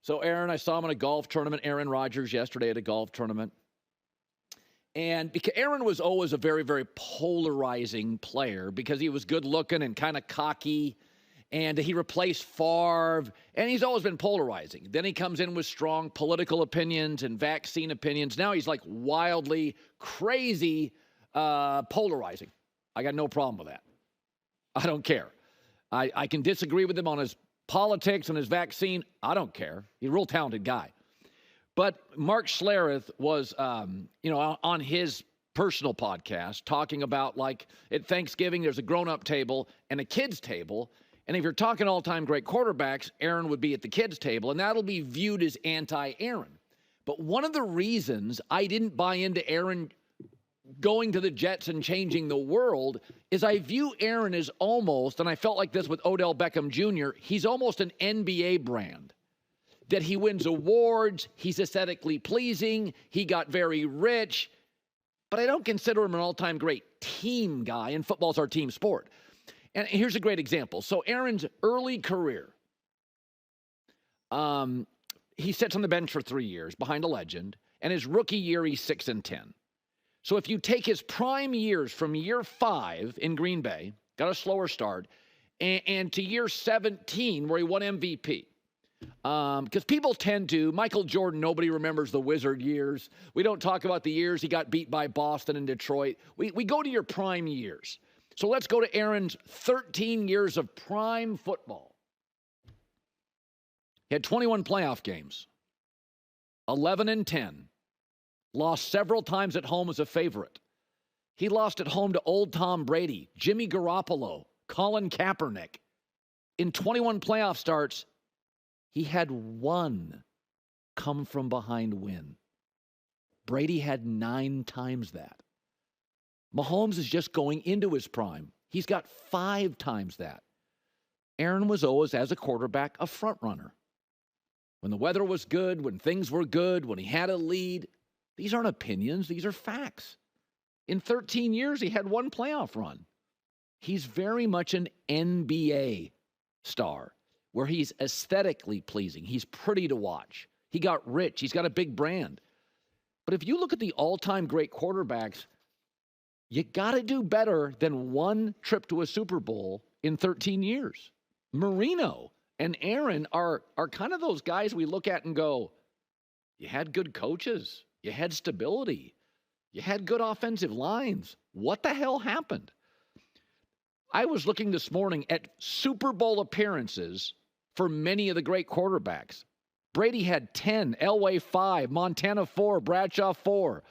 So, Aaron, I saw him in a golf tournament, Aaron Rodgers, yesterday at a golf tournament. And because Aaron was always a very, very polarizing player because he was good looking and kind of cocky. And he replaced Favre. And he's always been polarizing. Then he comes in with strong political opinions and vaccine opinions. Now he's like wildly crazy polarizing. I got no problem with that. I don't care. I can disagree with him on his politics and his vaccine. I don't care. He's a real talented guy. But Mark Schlereth was, on his personal podcast talking about, like, at Thanksgiving, there's a grown-up table and a kids table. And if you're talking all-time great quarterbacks, Aaron would be at the kids table, and that'll be viewed as anti-Aaron. But one of the reasons I didn't buy into Aaron going to the Jets and changing the world is I view Aaron as almost, and I felt like this with Odell Beckham Jr., he's almost an NBA brand. That he wins awards, he's aesthetically pleasing, he got very rich, but I don't consider him an all-time great team guy, and football's our team sport. And here's a great example. So Aaron's early career, he sits on the bench for 3 years behind a legend, and his rookie year, he's 6-10. So if you take his prime years from year 5 in Green Bay, got a slower start, and to year 17 where he won MVP. Because people tend to, Michael Jordan, nobody remembers the Wizard years. We don't talk about the years he got beat by Boston and Detroit. We go to your prime years. So let's go to Aaron's 13 years of prime football. He had 21 playoff games, 11-10. Lost several times at home as a favorite. He lost at home to old Tom Brady, Jimmy Garoppolo, Colin Kaepernick. In 21 playoff starts, he had one come-from-behind win. Brady had 9 times that. Mahomes is just going into his prime. He's got 5 times that. Aaron was always, as a quarterback, a front runner. When the weather was good, when things were good, when he had a lead. These aren't opinions. These are facts. In 13 years, he had 1 playoff run. He's very much an NBA star where he's aesthetically pleasing. He's pretty to watch. He got rich. He's got a big brand. But if you look at the all-time great quarterbacks, you got to do better than 1 trip to a Super Bowl in 13 years. Marino and Aaron are kind of those guys we look at and go, you had good coaches. You had stability. You had good offensive lines. What the hell happened? I was looking this morning at Super Bowl appearances for many of the great quarterbacks. Brady had 10, Elway 5, Montana 4, Bradshaw 4,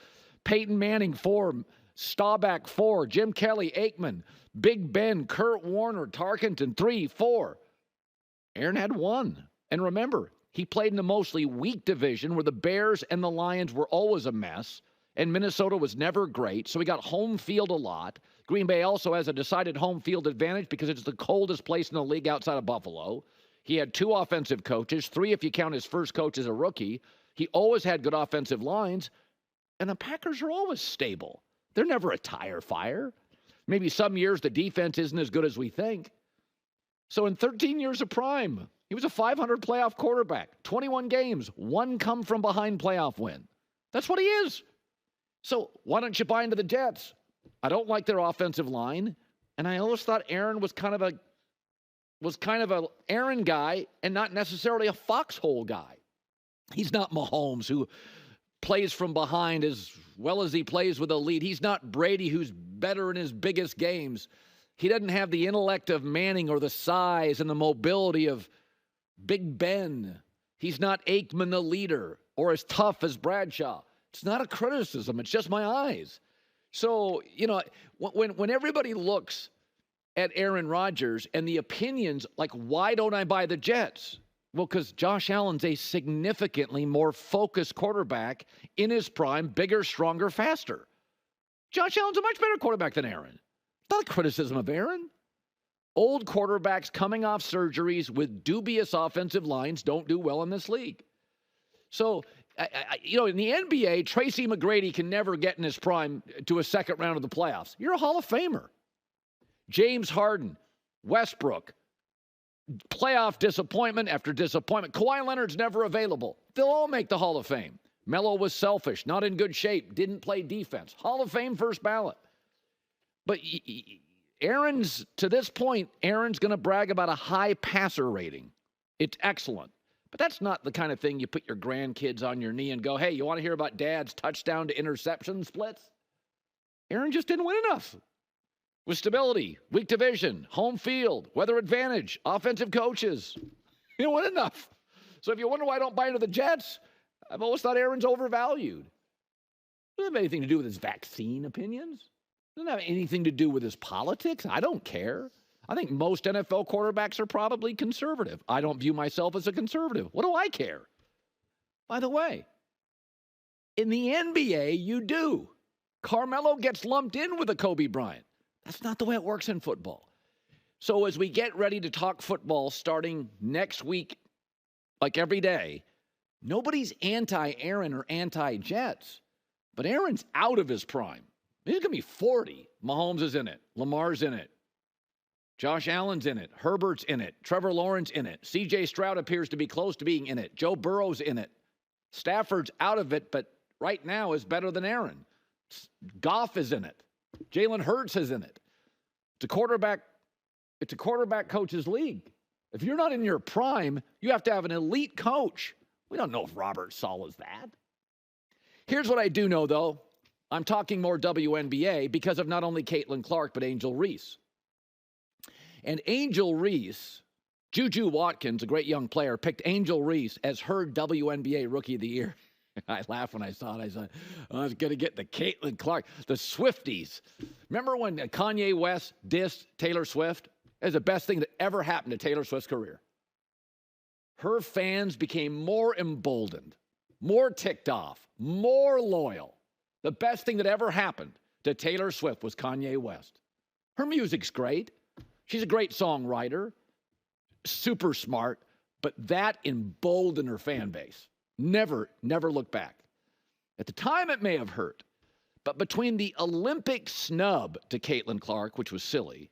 Peyton Manning 4, Staubach 4, Jim Kelly, Aikman, Big Ben, Kurt Warner, Tarkenton 3, 4. Aaron had 1. And remember, he played in a mostly weak division where the Bears and the Lions were always a mess, and Minnesota was never great, so he got home field a lot. Green Bay also has a decided home field advantage because it's the coldest place in the league outside of Buffalo. He had 2 offensive coaches, 3 if you count his first coach as a rookie. He always had good offensive lines, and the Packers are always stable. They're never a tire fire. Maybe some years the defense isn't as good as we think. So in 13 years of prime, he was a 500 playoff quarterback, 21 games, 1 come-from-behind playoff win. That's what he is. So why don't you buy into the Jets? I don't like their offensive line, and I always thought Aaron was kind of a Aaron guy and not necessarily a foxhole guy. He's not Mahomes, who plays from behind as well as he plays with a lead. He's not Brady, who's better in his biggest games. He doesn't have the intellect of Manning or the size and the mobility of Big Ben. He's not Aikman the leader or as tough as Bradshaw. It's not a criticism. It's just my eyes. So, when everybody looks at Aaron Rodgers and the opinions, like, why don't I buy the Jets? Well, because Josh Allen's a significantly more focused quarterback in his prime, bigger, stronger, faster. Josh Allen's a much better quarterback than Aaron. Not a criticism of Aaron. Old quarterbacks coming off surgeries with dubious offensive lines don't do well in this league. So, in the NBA, Tracy McGrady can never get in his prime to a second round of the playoffs. You're a Hall of Famer. James Harden, Westbrook, Playoff disappointment after disappointment. Kawhi Leonard's never available. They'll all make the Hall of Fame. Melo was selfish, not in good shape, didn't play defense. Hall of Fame first ballot. But Aaron's, to this point, Aaron's going to brag about a high passer rating. It's excellent. But that's not the kind of thing you put your grandkids on your knee and go, hey, you want to hear about dad's touchdown to interception splits? Aaron just didn't win enough. With stability, weak division, home field, weather advantage, offensive coaches. He didn't win enough. So if you wonder why I don't buy into the Jets, I've always thought Aaron's overvalued. It doesn't have anything to do with his vaccine opinions. It doesn't have anything to do with his politics. I don't care. I think most NFL quarterbacks are probably conservative. I don't view myself as a conservative. What do I care? By the way, in the NBA, you do. Carmelo gets lumped in with a Kobe Bryant. That's not the way it works in football. So as we get ready to talk football starting next week, like every day, nobody's anti-Aaron or anti-Jets, but Aaron's out of his prime. He's going to be 40. Mahomes is in it. Lamar's in it. Josh Allen's in it. Herbert's in it. Trevor Lawrence in it. C.J. Stroud appears to be close to being in it. Joe Burrow's in it. Stafford's out of it, but right now is better than Aaron. Goff is in it. Jalen Hurts is in it. It's a quarterback coach's league. If you're not in your prime, you have to have an elite coach. We don't know if Robert Saleh is that. Here's what I do know, though. I'm talking more WNBA because of not only Caitlin Clark, but Angel Reese. And Angel Reese, Juju Watkins, a great young player, picked Angel Reese as her WNBA Rookie of the Year. I laughed when I saw it. I said, I was going to get the Caitlin Clark, the Swifties. Remember when Kanye West dissed Taylor Swift? It was the best thing that ever happened to Taylor Swift's career. Her fans became more emboldened, more ticked off, more loyal. The best thing that ever happened to Taylor Swift was Kanye West. Her music's great. She's a great songwriter, super smart, but that emboldened her fan base. Never look back. At the time, it may have hurt, but between the Olympic snub to Caitlin Clark, which was silly,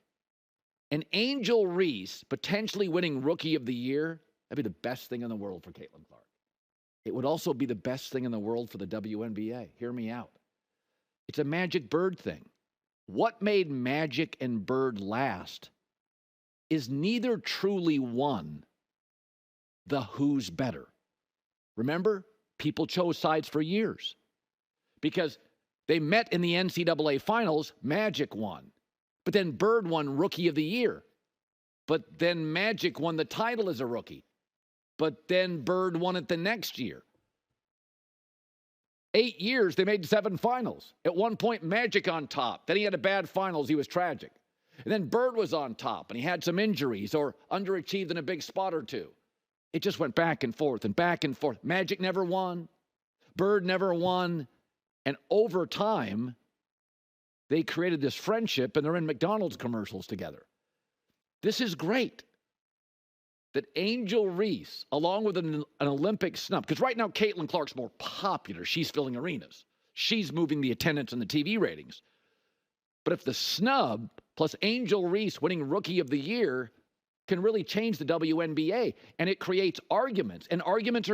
and Angel Reese potentially winning Rookie of the Year, that'd be the best thing in the world for Caitlin Clark. It would also be the best thing in the world for the WNBA. Hear me out. It's a Magic Bird thing. What made Magic and Bird last is neither truly won the who's better. Remember, people chose sides for years because they met in the NCAA finals. Magic won, but then Bird won Rookie of the Year. But then Magic won the title as a rookie. But then Bird won it the next year. 8 years, they made 7 finals. At one point, Magic on top. Then he had a bad finals. He was tragic. And then Bird was on top, and he had some injuries or underachieved in a big spot or two. It just went back and forth and back and forth. Magic never won. Bird never won. And over time, they created this friendship, and they're in McDonald's commercials together. This is great that Angel Reese, along with an Olympic snub, because right now Caitlin Clark's more popular. She's filling arenas. She's moving the attendance and the TV ratings. But if the snub plus Angel Reese winning Rookie of the Year can really change the WNBA, and it creates arguments, and arguments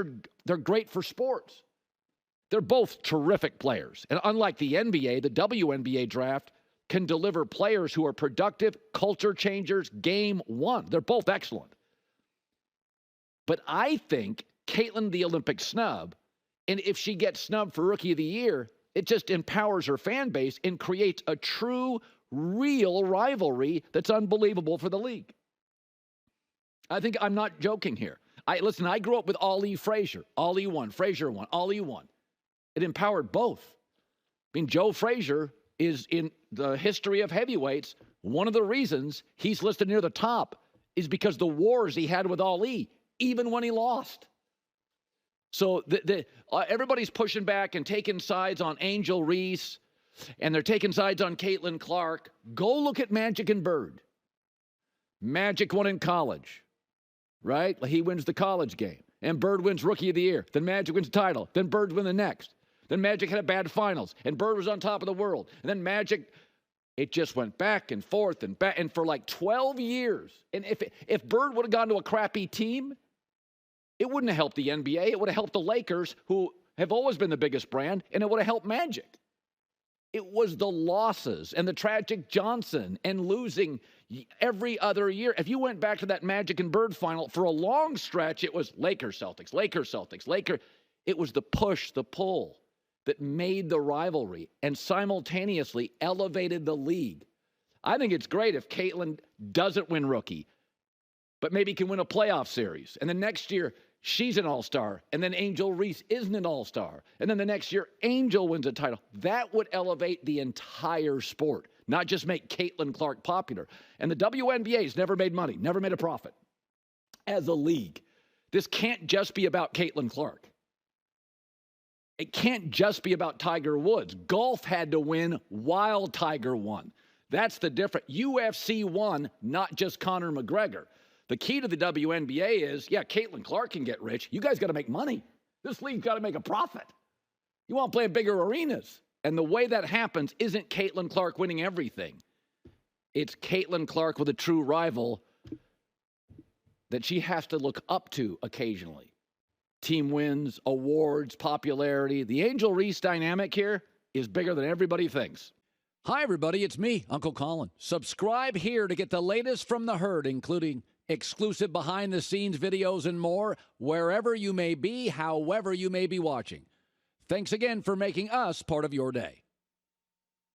they're great for sports. They're both terrific players. And unlike the NBA, the WNBA draft can deliver players who are productive, culture changers, game one. They're both excellent. But I think Caitlin, the Olympic snub, and if she gets snubbed for Rookie of the Year, it just empowers her fan base and creates a true, real rivalry that's unbelievable for the league. I think I'm not joking here. Listen, I grew up with Ali Frazier. Ali won, Frazier won, Ali won. It empowered both. I mean, Joe Frazier is in the history of heavyweights. One of the reasons he's listed near the top is because the wars he had with Ali, even when he lost. So everybody's pushing back and taking sides on Angel Reese, and they're taking sides on Caitlin Clark. Go look at Magic and Bird. Magic won in college, right? He wins the college game. And Bird wins Rookie of the Year. Then Magic wins the title. Then Bird wins the next. Then Magic had a bad finals, and Bird was on top of the world. And then Magic It just went back and forth and back, and for like 12 years. And if Bird would have gone to a crappy team, it wouldn't have helped the NBA. It would have helped the Lakers, who have always been the biggest brand, and it would have helped Magic. It was the losses and the tragic Johnson and losing every other year. If you went back to that Magic and Bird final, for a long stretch, it was Lakers, Celtics, Lakers, Celtics, Lakers. It was the push, the pull that made the rivalry and simultaneously elevated the league. I think it's great if Caitlin doesn't win rookie, but maybe can win a playoff series. And the next year, she's an all-star. And then Angel Reese isn't an all-star. And then the next year, Angel wins a title. That would elevate the entire sport, not just make Caitlin Clark popular. And the WNBA's never made money, never made a profit as a league. This can't just be about Caitlin Clark. It can't just be about Tiger Woods. Golf had to win while Tiger won. That's the difference. UFC won, not just Conor McGregor. The key to the WNBA is, yeah, Caitlin Clark can get rich. You guys got to make money. This league's got to make a profit. You want to play in bigger arenas. And the way that happens isn't Caitlin Clark winning everything. It's Caitlin Clark with a true rival that she has to look up to occasionally. Team wins, awards, popularity. The Angel Reese dynamic here is bigger than everybody thinks. Hi, everybody. It's me, Uncle Colin. Subscribe here to get the latest from the herd, including exclusive behind-the-scenes videos and more, wherever you may be, however you may be watching. Thanks again for making us part of your day.